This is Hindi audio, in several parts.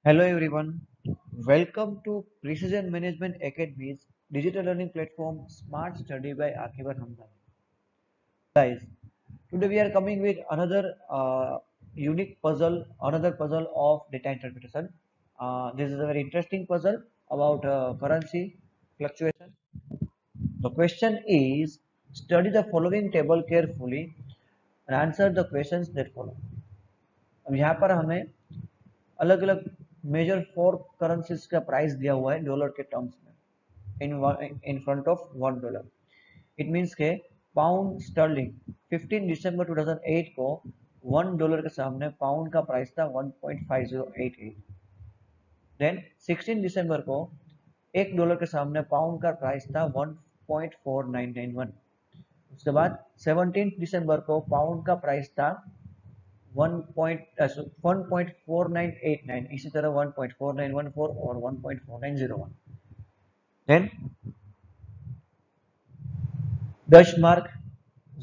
Hello everyone, welcome to Precision Management Academy's digital learning platform Smart Study by Akibar Hamdan. Guys, today we are coming with another unique puzzle, another puzzle of data interpretation. This is a very interesting puzzle about currency fluctuation. The question is, study the following table carefully and answer the questions that follow. अब यहाँ पर हमें अलग अलग मेजर फोर करेंसीज का प्राइस दिया हुआ है डॉलर के टर्म्स में in front of $1. It means के पाउंड स्टर्लिंग 15 दिसंबर 2008 को $1 के सामने पाउंड का प्राइस था 1.5088. देन 16 दिसंबर को $1 के सामने पाउंड का प्राइस था 1.4991. उसके बाद 17 दिसंबर को पाउंड का प्राइस था 1.4989. इसी तरह 1.4914 और 1.4901. देन डच मार्क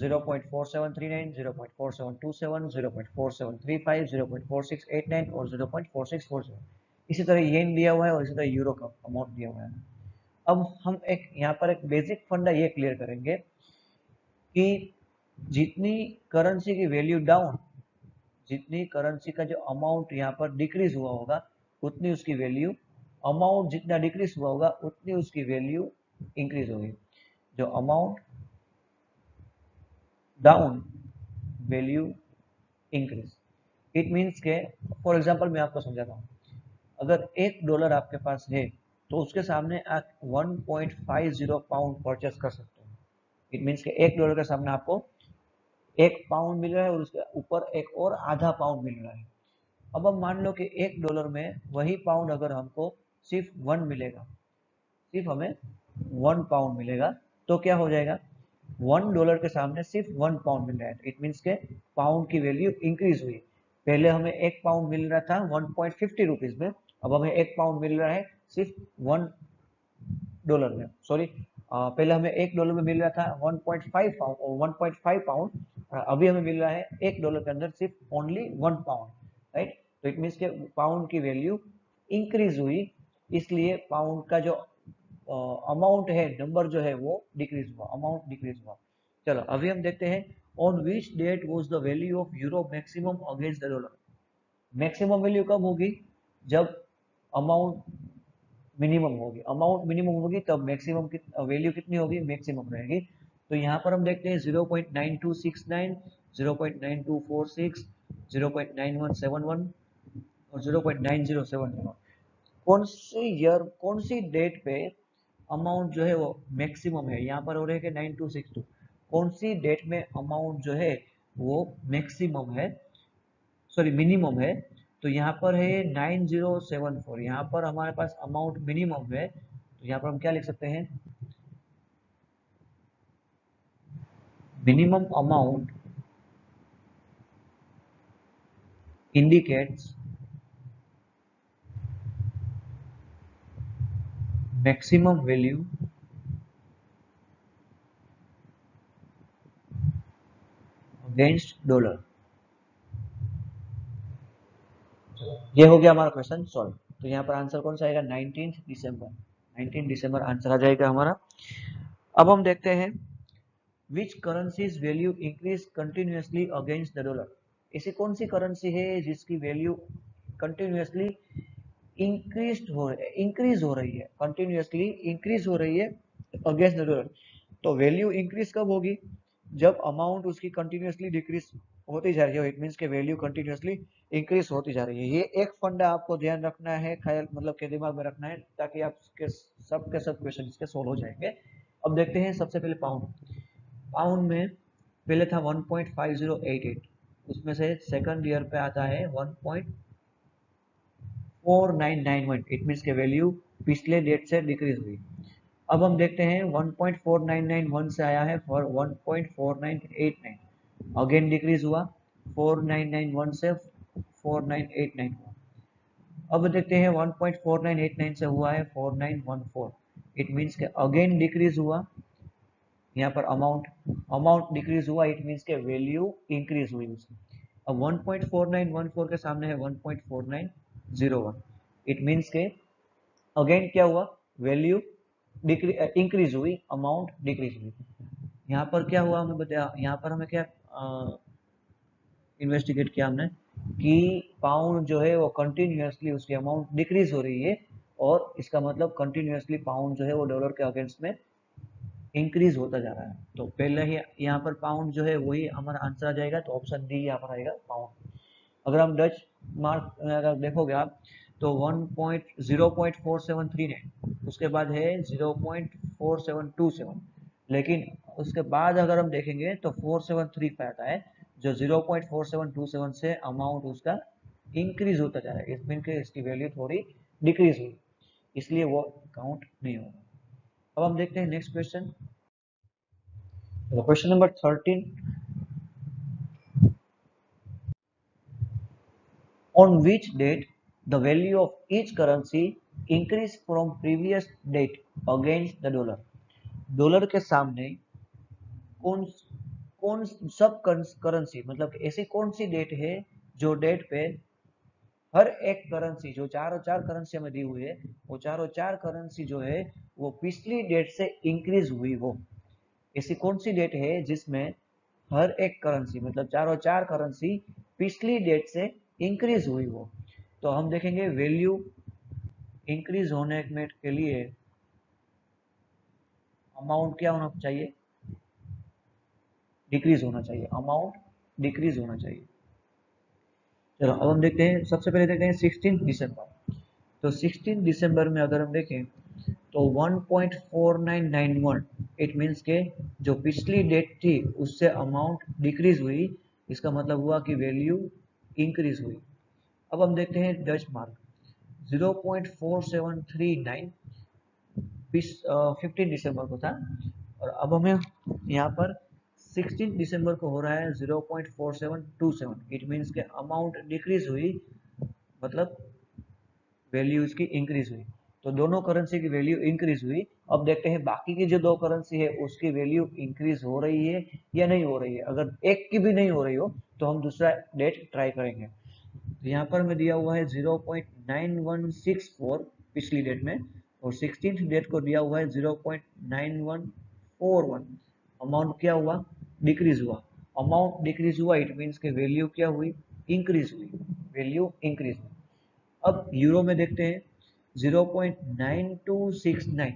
0.4739, 0.4727, 0.4735, 0.4689 और 0.4640. इसी तरह येन दिया हुआ है और इसी तरह यूरो का अमाउंट दिया हुआ है. अब हम एक यहाँ पर एक बेसिक फंडा ये क्लियर करेंगे कि जितनी करेंसी की वैल्यू डाउन, जितनी करेंसी का जो अमाउंट यहाँ पर डिक्रीज हुआ होगा उतनी उसकी वैल्यू, अमाउंट जितना डिक्रीज हुआ होगा उतनी उसकी वैल्यू इंक्रीज होगी. जो amount down value increase. It means के फॉर एग्जांपल मैं आपको समझाता हूँ. अगर $1 आपके पास है तो उसके सामने आप 1.50 पाउंड परचेस कर सकते हो. इट मीन्स के $1 के सामने आपको 1 पाउंड मिल रहा है और उसके ऊपर एक और आधा पाउंड मिल रहा है. अब हम मान लो कि $1 में वही पाउंड अगर हमको सिर्फ 1 मिलेगा, सिर्फ हमें 1 पाउंड मिलेगा, तो क्या हो जाएगा? $1 के सामने सिर्फ 1 पाउंड मिल रहा है. इट मीन्स के पाउंड की वैल्यू इंक्रीज हुई. पहले हमें 1 पाउंड मिल रहा था 1.50 रुपीज में, अब हमें 1 पाउंड मिल रहा है सिर्फ $1 में. सॉरी, पहले हमें $1 में मिल रहा था 1.5 पाउंड और 1.5 पाउंड, अभी हमें मिल रहा है $1 के अंदर सिर्फ ओनली 1 पाउंड. राइट. तो इट मीन्स के पाउंड की वैल्यू इंक्रीज हुई, इसलिए पाउंड का जो अमाउंट है, नंबर जो है वो डिक्रीज हुआ, अमाउंट डिक्रीज हुआ. चलो अभी हम देखते हैं on which date was the value of euro maximum against the dollar. Maximum value कब होगी? जब अमाउंट मिनिमम होगी. अमाउंट मिनिमम होगी तब मैक्सिमम वैल्यू कितनी होगी? मैक्सिमम रहेगी. तो यहाँ पर हम देखते हैं 0.9269, 0.9246, 0.9171 और 0.9071. कौन सी ईयर, कौन सी डेट पे अमाउंट जो है वो मैक्सिमम है? यहाँ पर हो रहा है कि 9262. कौन सी डेट में अमाउंट जो है वो मैक्सिमम है, सॉरी मिनिमम है? तो यहाँ पर है 9074. यहाँ पर हमारे पास अमाउंट मिनिमम है, तो यहाँ पर हम क्या लिख सकते हैं? Minimum amount indicates maximum value against dollar. ये हो गया हमारा क्वेश्चन सॉल्व. तो यहाँ पर आंसर कौन सा आएगा? 19 दिसंबर. 19 दिसंबर आंसर आ जाएगा हमारा. अब हम देखते हैं which currencies value increase continuously against the dollar. ऐसी कौन सी करेंसी है जिसकी वैल्यू कंटिन्यूसली इंक्रीज हो रही है, कंटिन्यूसली इंक्रीज हो रही है अगेंस्ट द डॉलर? तो वैल्यू इंक्रीज कब होगी? जब अमाउंट उसकी कंटिन्यूसली डिक्रीज होती जा रही है. इट मीन्स के वैल्यू कंटिन्यूसली इंक्रीज होती जा रही है. ये एक फंडा आपको ध्यान रखना है, ख्याल मतलब के दिमाग में रखना है, ताकि आपके सब क्वेश्चन इसके सोल्व हो जाएंगे. अब देखते हैं सबसे पहले पाउंड. पाउंड में पहले था 1.5088, उसमें से सेकंड ईयर पे आता है 1.4991. इट मीन्स के वैल्यू पिछले डेट से डिक्रीज हुई. अब हम देखते हैं 1.4991 से आया है फॉर 1.4989, अगेन डिक्रीज हुआ. 4991 से 4989 हुआ. अब देखते हैं 1.4989 से हुआ है 4914. इट मीन्स के अगेन डिक्रीज हुआ. यहाँ पर अमाउंट डिक्रीज हुआ, इट मीन्स के वैल्यू इंक्रीज हुई उसकी. अब 1.4914 के सामने है 1.4901. इट मीन्स के अगेन क्या हुआ, वैल्यू इंक्रीज हुई, अमाउंट डिक्रीज हुई। यहाँ पर क्या हुआ हमें बताया, यहाँ पर हमें क्या इन्वेस्टिगेट किया हमने कि पाउंड जो है वो कंटिन्यूसली उसकी अमाउंट डिक्रीज हो रही है, और इसका मतलब कंटिन्यूसली पाउंड जो है वो डॉलर के अगेंस्ट में इंक्रीज होता जा रहा है। तो पहले ही यहाँ पर पाउंड जो है वही हमारा आंसर आ जाएगा, तो ऑप्शन डी यहाँ पर आएगा पाउंड। अगर हम डच मार्क अगर देखोगे आप तो 0.4739, उसके बाद है 0.4727, लेकिन उसके बाद अगर हम देखेंगे तो 473 पे आता है, जो 0.4727 से अमाउंट उसका इंक्रीज होता जा रहा है, इस मीन के इसकी वैल्यू थोड़ी डिक्रीज हुई, इसलिए वो काउंट नहीं होगा। अब हम देखते हैं next question, question number 13। On which date the value of each currency increase from previous date against the dollar? Dollar के सामने कौन कौन सब करेंसी, मतलब ऐसी कौन सी डेट है जो डेट पे हर एक करेंसी, जो चारों चार करेंसी हमें दी हुई है, वो चारों चार करेंसी जो है वो पिछली डेट से इंक्रीज हुई हो। ऐसी कौन सी डेट है जिसमें हर एक करेंसी, मतलब चारों चार करेंसी पिछली डेट से इंक्रीज हुई हो। तो हम देखेंगे वैल्यू इंक्रीज होने के लिए अमाउंट क्या होना चाहिए, डिक्रीज होना चाहिए, अमाउंट डिक्रीज होना चाहिए। चलो अब हम देखते हैं, सबसे पहले देखते हैं 16 दिसंबर। तो 16 दिसंबर में अगर हम देखें तो 1.4991, इट मीन्स के जो पिछली डेट थी उससे अमाउंट डिक्रीज हुई, इसका मतलब हुआ कि वैल्यू इंक्रीज हुई। अब हम देखते हैं डच मार्क 0.4739 15 दिसंबर को था, और अब हमें यहाँ पर 16 दिसंबर को हो रहा है 0.4727, इट मीन्स के अमाउंट डिक्रीज हुई, मतलब वैल्यू इसकी इंक्रीज हुई। तो दोनों करेंसी की वैल्यू इंक्रीज हुई। अब देखते हैं बाकी की जो दो करेंसी है उसकी वैल्यू इंक्रीज हो रही है या नहीं हो रही है। अगर एक की भी नहीं हो रही हो तो हम दूसरा डेट ट्राई करेंगे। तो यहाँ पर हमें दिया हुआ है 0.9164 पिछली डेट में, और 16th डेट को दिया हुआ है 0.9141। अमाउंट क्या हुआ, डिक्रीज हुआ। अमाउंट डिक्रीज हुआ, इट मीन्स के वैल्यू क्या हुई, इंक्रीज हुई, वैल्यू इंक्रीज हुई। अब यूरो में देखते हैं 0.9269,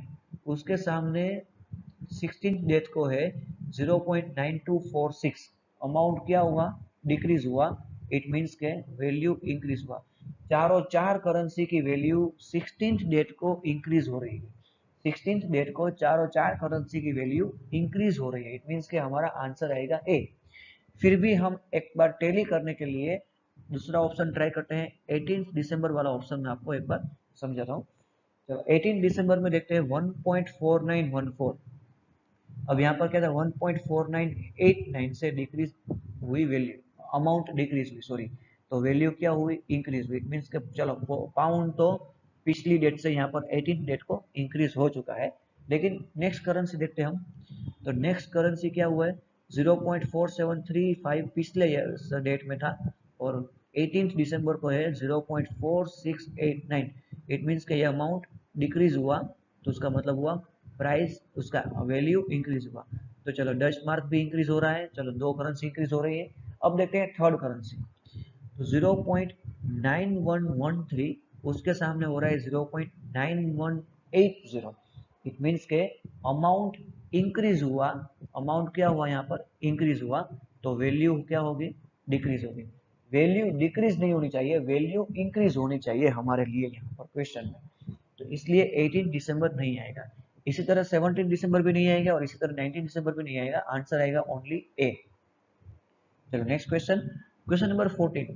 उसके सामने 16th डेट को है 0.9246। अमाउंट क्या हुआ, डिक्रीज हुआ, इट मीन्स के वैल्यू इंक्रीज हुआ। चारों चार करेंसी की वैल्यू 16th डेट को इंक्रीज हो रही है, 16th डेट को चारों चार करेंसी की वैल्यू इंक्रीज हो रही है, इट मीन्स के हमारा आंसर आएगा ए। फिर भी हम एक बार टैली करने के लिए दूसरा ऑप्शन ट्राई करते हैं, 18 दिसंबर वाला ऑप्शन मैं आपको एक बार समझाता हूँ। तो 18 दिसंबर में देखते हैं 1.4914। अब यहाँ पर क्या था, 1.4989 से डिक्रीज हुई वैल्यू, अमाउंट डिक्रीज हुई, सॉरी, तो वैल्यू क्या हुई, इंक्रीज हुई। इट मीन्स के चलो पाउंड तो पिछली डेट से यहाँ पर 18 डेट को इंक्रीज हो चुका है। लेकिन नेक्स्ट करेंसी देखते हैं हम, तो नेक्स्ट करेंसी क्या हुआ है, 0.4735 पिछले डेट में था, और 18 दिसंबर को है 0.4689। इट मीन्स के ये अमाउंट डिक्रीज हुआ, तो उसका मतलब हुआ प्राइस, उसका वैल्यू इंक्रीज हुआ। तो चलो डच मार्क भी इंक्रीज हो रहा है, चलो दो करेंसी इंक्रीज हो रही है। अब देखते हैं थर्ड करेंसी, तो 0.9113 उसके सामने हो रहा है 0.9180। इट मीन्स के अमाउंट इंक्रीज हुआ, अमाउंट क्या हुआ, यहाँ पर इंक्रीज हुआ, तो वैल्यू क्या होगी, डिक्रीज होगी। वैल्यू डिक्रीज नहीं होनी चाहिए, वैल्यू इंक्रीज होनी चाहिए हमारे लिए यहाँ पर क्वेश्चन में, तो इसलिए 18 दिसंबर नहीं आएगा। इसी तरह 17 दिसंबर भी नहीं आएगा, और इसी तरह 19 दिसंबर भी नहीं आएगा, आंसर आएगा ओनली ए। चलो next question, question number 14।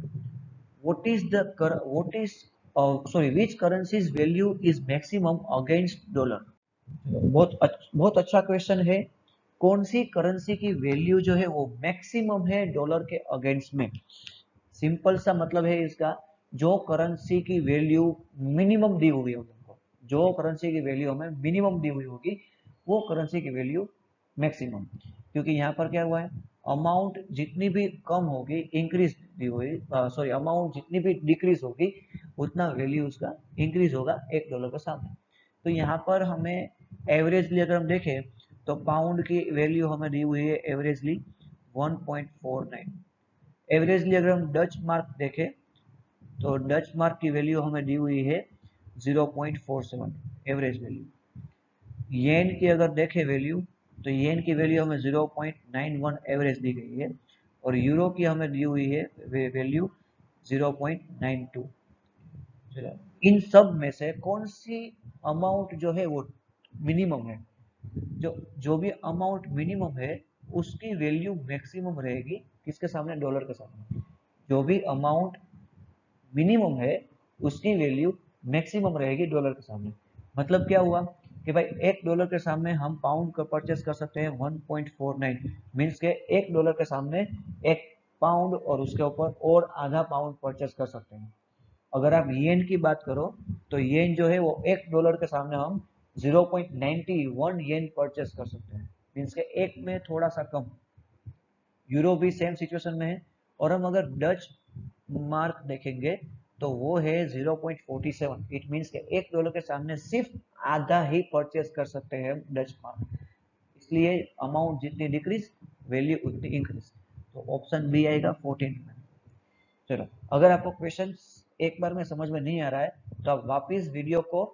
what is the what is sorry which currency's value is maximum against dollar? बहुत अच्छा क्वेश्चन है। कौन सी करेंसी की वैल्यू जो है वो मैक्सिमम है डॉलर के अगेंस्ट में? सिंपल सा मतलब है इसका, जो करेंसी की वैल्यू मिनिमम दी हुई होगी, जो करेंसी की वैल्यू हमें मिनिमम दी हुई होगी वो करेंसी की वैल्यू मैक्सिमम। क्योंकि यहाँ पर क्या हुआ है, अमाउंट जितनी भी कम होगी इंक्रीज दी हुई, सॉरी अमाउंट जितनी भी डिक्रीज होगी उतना वैल्यू उसका इंक्रीज होगा $1 के सामने। तो यहाँ पर हमें एवरेजली अगर हम देखें तो पाउंड की वैल्यू हमें दी हुई है एवरेजली 1.49। एवरेजली अगर हम डच मार्क देखें तो डच मार्क की वैल्यू हमें दी हुई है 0.47 एवरेज वैल्यू। येन की अगर देखें वैल्यू तो येन की वैल्यू हमें 0.91 एवरेज दी गई है और यूरो की हमें दी हुई है वैल्यू 0.92। इन सब में से कौन सी अमाउंट जो है वो मिनिमम है? जो भी अमाउंट मिनिमम है उसकी वैल्यू मैक्सिमम रहेगी किसके सामने? डॉलर के सामने। जो भी अमाउंट मिनिमम है उसकी वैल्यू मैक्सिमम रहेगी डॉलर के सामने। मतलब क्या हुआ कि भाई $1 के सामने हम पाउंड का परचेस कर सकते हैं 1.49, मीन्स के $1 के सामने 1 पाउंड और उसके ऊपर और आधा पाउंड परचेस कर सकते हैं। अगर आप येन की बात करो तो येन जो है वो $1 के सामने हम 0.91 येन परचेस कर सकते हैं, मीन्स के एक में थोड़ा सा कम। यूरो भी सेम सिचुएशन में है। और हम अगर डच मार्क देखेंगे तो वो है 0.47। इट मीन्स के $1 के सामने सिर्फ आधा ही परचेस कर सकते हैं डच मार्क। इसलिए अमाउंट जितनी डिक्रीज वैल्यू उतनी इंक्रीज। तो ऑप्शन बी आएगा 14 में। चलो, अगर आपको क्वेश्चन एक बार में समझ में नहीं आ रहा है तो आप वापिस वीडियो को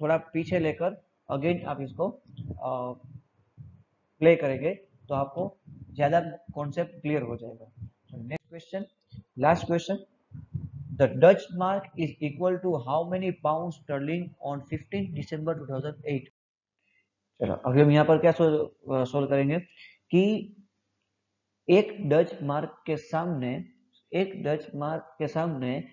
थोड़ा पीछे लेकर अगेन आप इसको प्ले करेंगे तो आपको ज्यादा कॉन्सेप्ट क्लियर हो जाएगा। Next question, last question, the Dutch mark is equal to how many pound sterling on 15 December 2008। चलो, अभी हम यहाँ पर क्या सोल्व करेंगे कि एक डच मार्क के सामने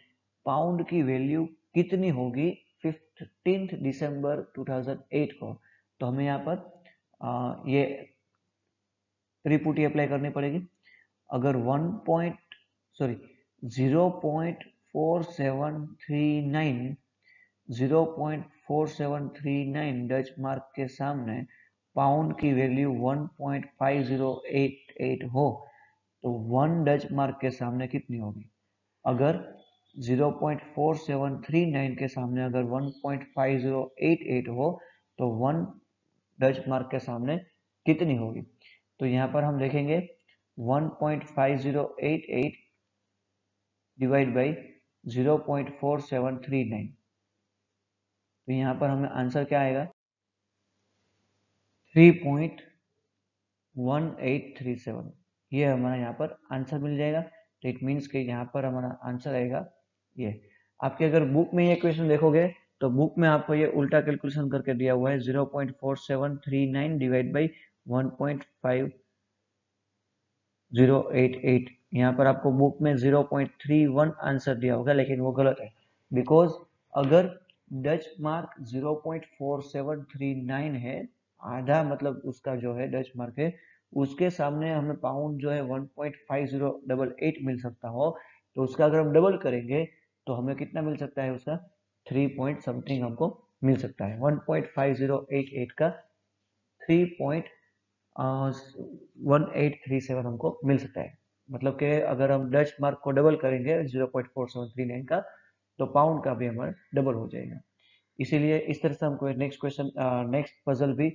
पाउंड की वैल्यू कितनी होगी 15 दिसंबर 2008 को। तो हमें यहाँ पर ये त्रिपुटी अप्लाई करनी पड़ेगी। अगर 0.4739 डच मार्क के सामने पाउंड की वैल्यू 1.5088 हो तो 1 डच मार्क के सामने कितनी होगी? अगर 0.4739 के सामने अगर 1.5088 हो तो 1 डच मार्क के सामने कितनी होगी? तो यहाँ पर हम देखेंगे 1.5088 डिवाइड बाई 0.4739। तो यहाँ पर हमें आंसर क्या आएगा? 3.1837। ये हमारा यहाँ पर आंसर मिल जाएगा। तो इट मीन्स कि यहाँ पर हमारा आंसर आएगा ये। आपके अगर बुक में ये क्वेश्चन देखोगे तो बुक में आपको ये उल्टा कैलकुलेशन करके दिया हुआ है 0.4739 डिवाइड बाई 1.5088। यहाँ पर आपको बुक में 0.31 आंसर दिया होगा लेकिन वो गलत है। बिकॉज अगर डच मार्क 0.4739 है, आधा मतलब उसका जो है डच मार्क है, उसके सामने हमें पाउंड जो है 1.5088 मिल सकता हो, तो उसका अगर हम डबल करेंगे तो हमें कितना मिल सकता है? उसका 3 पॉइंट समथिंग हमको मिल सकता है। 1.5088 का 3.1837 हमको मिल सकता है। मतलब कि अगर हम डच मार्क को डबल करेंगे 0.4739 का तो पाउंड का भी हमारा डबल हो जाएगा। इसीलिए इस तरह से हमको नेक्स्ट क्वेश्चन नेक्स्ट पजल भी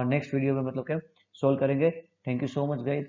नेक्स्ट वीडियो में मतलब क्या सोल्व करेंगे। Thank you so much guys.